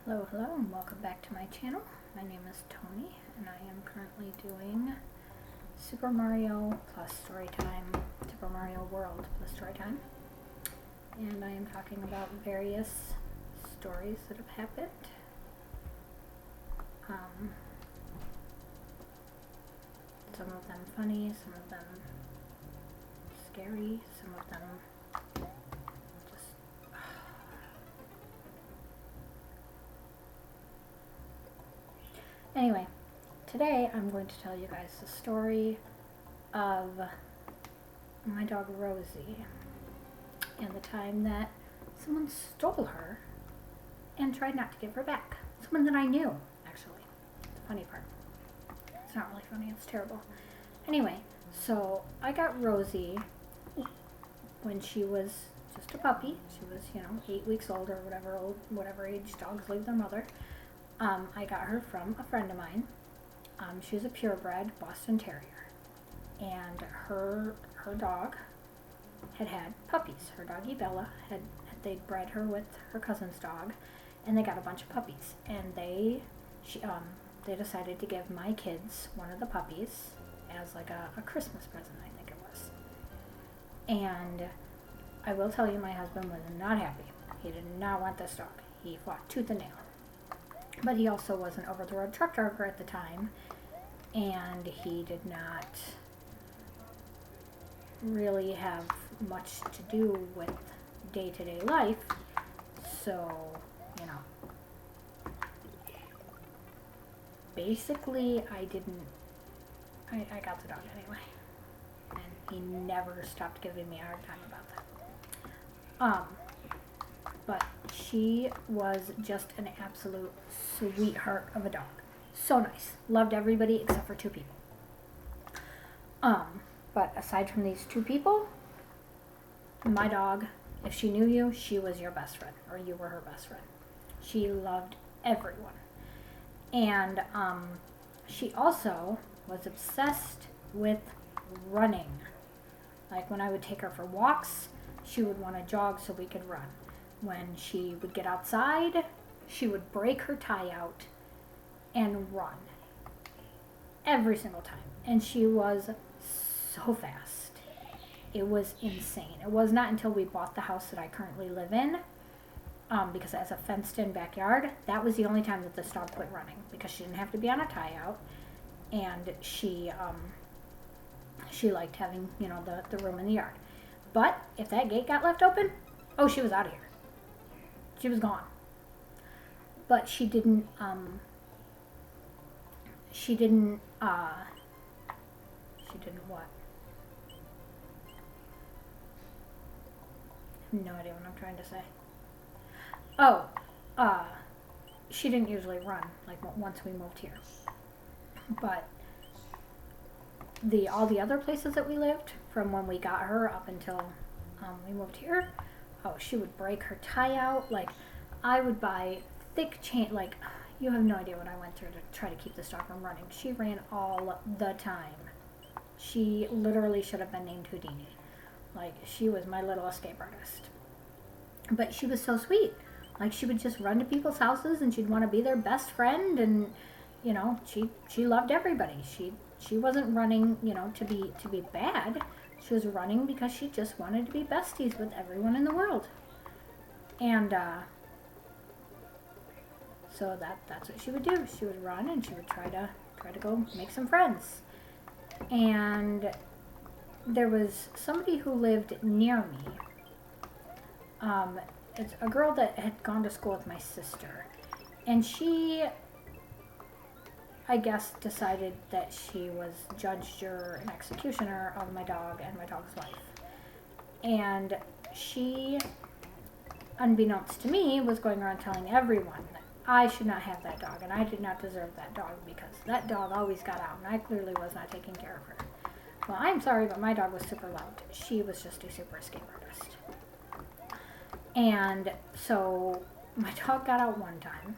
Hello, and welcome back to my channel. My name is Tony, and I am currently doing Super Mario plus Storytime, Super Mario World plus Storytime. And I am talking about various stories that have happened. Some of them funny, some of them scary, some of them just... Anyway, today I'm going to tell you guys the story of my dog Rosie and the time that someone stole her and tried not to give her back. Someone that I knew, actually. It's the funny part. It's not really funny, it's terrible. Anyway, so I got Rosie when she was just a puppy. She was, 8 weeks old or whatever age dogs leave their mother. I got her from a friend of mine. She was a purebred Boston Terrier, and her dog had puppies. Her doggy Bella they'd bred her with her cousin's dog, and they got a bunch of puppies. And they decided to give my kids one of the puppies as like a Christmas present, I think it was. And I will tell you, my husband was not happy. He did not want this dog. He fought tooth and nail. But he also was an over-the-road truck driver at the time, and he did not really have much to do with day-to-day life, so, basically I got the dog anyway, and he never stopped giving me a hard time about that. But she was just an absolute sweetheart of a dog. So nice. Loved everybody except for two people. But aside from these two people, my dog, if she knew you, she was your best friend, or you were her best friend. She loved everyone. And she also was obsessed with running. Like when I would take her for walks, she would want to jog so we could run. When she would get outside, she would break her tie out and run every single time. And she was so fast. It was insane. It was not until we bought the house that I currently live in, because it has a fenced-in backyard, that was the only time that this dog quit running, because she didn't have to be on a tie out, and she liked having, the room in the yard. But if that gate got left open, oh, she was out of here. She was gone. But she didn't what? I have no idea what I'm trying to say. Oh, she didn't usually run, like once we moved here. But all the other places that we lived, from when we got her up until we moved here, oh, she would break her tie out. Like, I would buy thick chain, like, you have no idea what I went through to try to keep this dog from running. She ran all the time. She literally should have been named Houdini. Like, she was my little escape artist. But she was so sweet. Like, she would just run to people's houses, and she'd want to be their best friend, and, she loved everybody. She wasn't running, to be bad. She was running because she just wanted to be besties with everyone in the world. And so that's what she would do. She would run, and she would try to go make some friends. And there was somebody who lived near me. It's a girl that had gone to school with my sister, and she, I guess, decided that she was judge, juror, and executioner of my dog and my dog's life. And she, unbeknownst to me, was going around telling everyone that I should not have that dog, and I did not deserve that dog, because that dog always got out, and I clearly was not taking care of her. Well, I'm sorry, but my dog was super loved. She was just a super escape artist. And so my dog got out one time,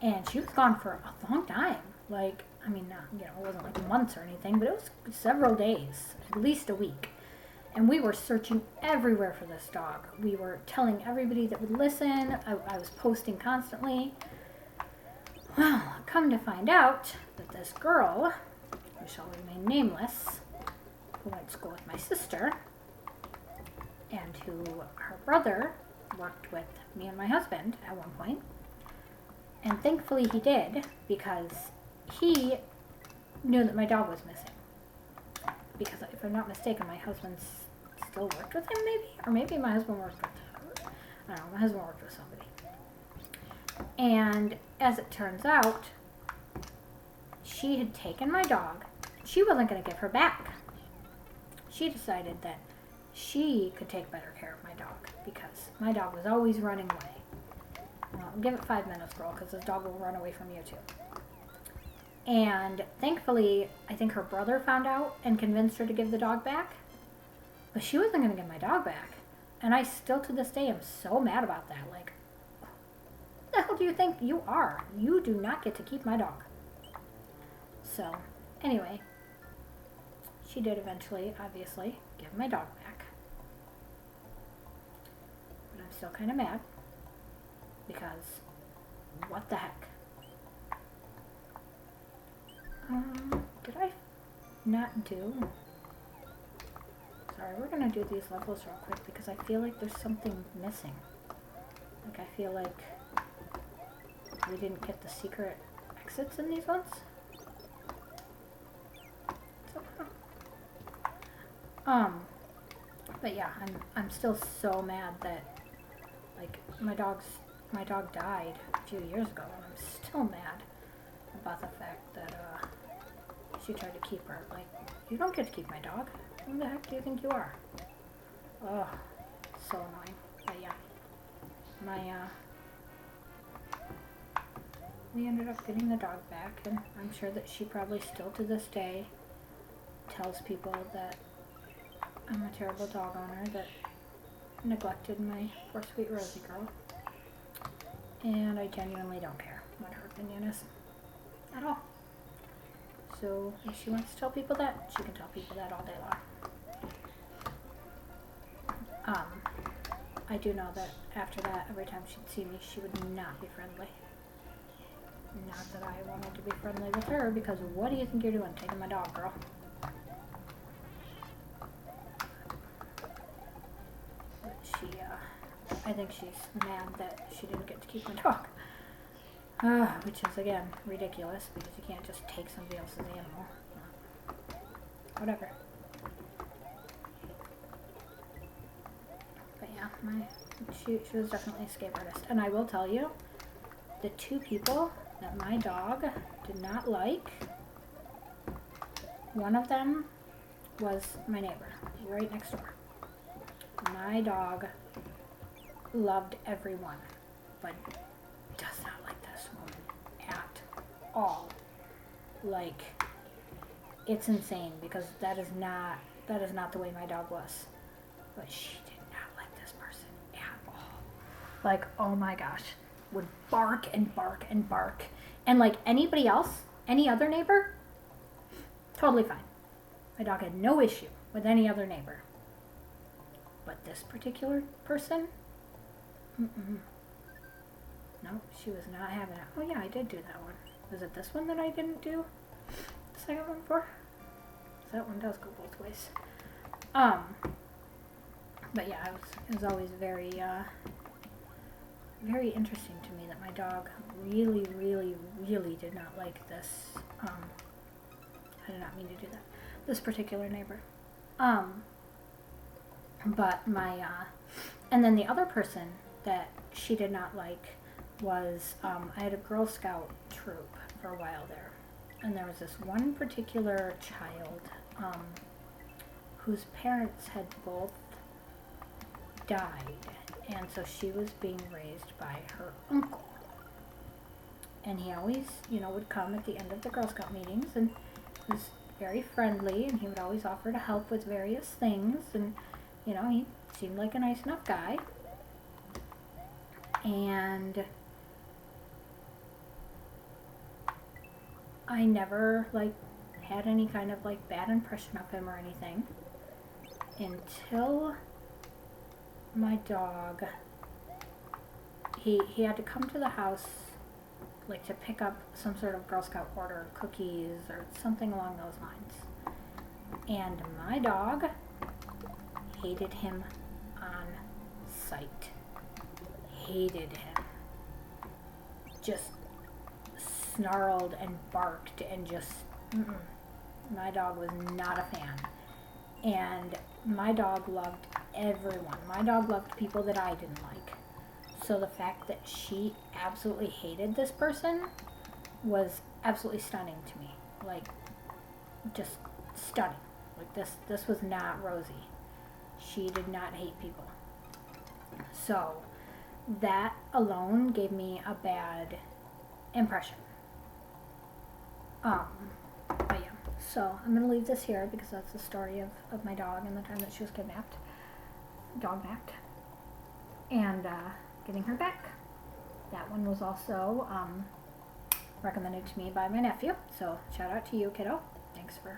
and she was gone for a long time. Like, I mean, it wasn't like months or anything, but it was several days, at least a week. And we were searching everywhere for this dog. We were telling everybody that would listen. I was posting constantly. Well, come to find out that this girl, who shall remain nameless, who went to school with my sister, and who her brother worked with me and my husband at one point. And thankfully he did, because he knew that my dog was missing. Because if I'm not mistaken, my husband still worked with him, maybe? Or maybe my husband worked with her. I don't know, my husband worked with somebody. And as it turns out, she had taken my dog. She wasn't going to give her back. She decided that she could take better care of my dog, because my dog was always running away. Well, give it 5 minutes, girl, because this dog will run away from you too. And thankfully, I think her brother found out and convinced her to give the dog back. But she wasn't going to give my dog back. And I still to this day am so mad about that. Like, what the hell do you think you are? You do not get to keep my dog. So, anyway, she did eventually, obviously, give my dog back. But I'm still kind of mad. Because, what the heck? Did I not do? Sorry, we're gonna do these levels real quick because I feel like there's something missing. Like, I feel like we didn't get the secret exits in these ones. So, but yeah, I'm still so mad that, like, my dog died a few years ago, and I'm still mad about the fact that she tried to keep her. Like, you don't get to keep my dog. Who the heck do you think you are? Ugh, so annoying. But yeah, we ended up getting the dog back, and I'm sure that she probably still to this day tells people that I'm a terrible dog owner that neglected my poor sweet Rosie girl. And I genuinely don't care what her opinion is at all. So if she wants to tell people that, she can tell people that all day long. I do know that after that, every time she'd see me, she would not be friendly. Not that I wanted to be friendly with her, because what do you think you're doing, taking my dog, girl? But she, I think she's mad that she didn't get to keep my dog. Which is, again, ridiculous, because you can't just take somebody else's animal. Whatever. But yeah, she was definitely a escape artist. And I will tell you, the two people that my dog did not like, one of them was my neighbor, right next door. My dog loved everyone, but does not like this woman at all. Like, it's insane, because that is not the way my dog was. But she did not like this person at all. Like, oh my gosh, would bark and bark and bark. And like anybody else, any other neighbor, totally fine. My dog had no issue with any other neighbor. But this particular person, no, she was not having it. Oh yeah, I did do that one. Was it this one that I didn't do the second one for? That one does go both ways. But yeah, it was always very, very interesting to me that my dog really, really, really did not like this. I did not mean to do that. This particular neighbor. But and then the other person that she did not like was, I had a Girl Scout troop for a while there. And there was this one particular child, whose parents had both died. And so she was being raised by her uncle. And he always, would come at the end of the Girl Scout meetings, and was very friendly, and he would always offer to help with various things, and, he seemed like a nice enough guy. And I never, had any kind of, bad impression of him or anything. until my dog, he had to come to the house like to pick up some sort of Girl Scout order, cookies or something along those lines. And my dog hated him on sight. Hated him. Just snarled and barked and just, my dog was not a fan. And my dog loved everyone. My dog loved people that I didn't like. So the fact that she absolutely hated this person was absolutely stunning to me. Like, just stunning. Like, this was not Rosie. She did not hate people. So that alone gave me a bad impression. But yeah, so I'm gonna leave this here because that's the story of my dog and the time that she was kidnapped, dog-napped, and getting her back. That one was also recommended to me by my nephew, so shout out to you, kiddo. Thanks for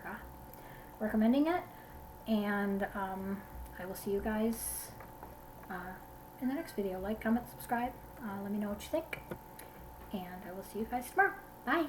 recommending it, and I will see you guys in the next video. Like, comment, subscribe, let me know what you think, and I will see you guys tomorrow. Bye!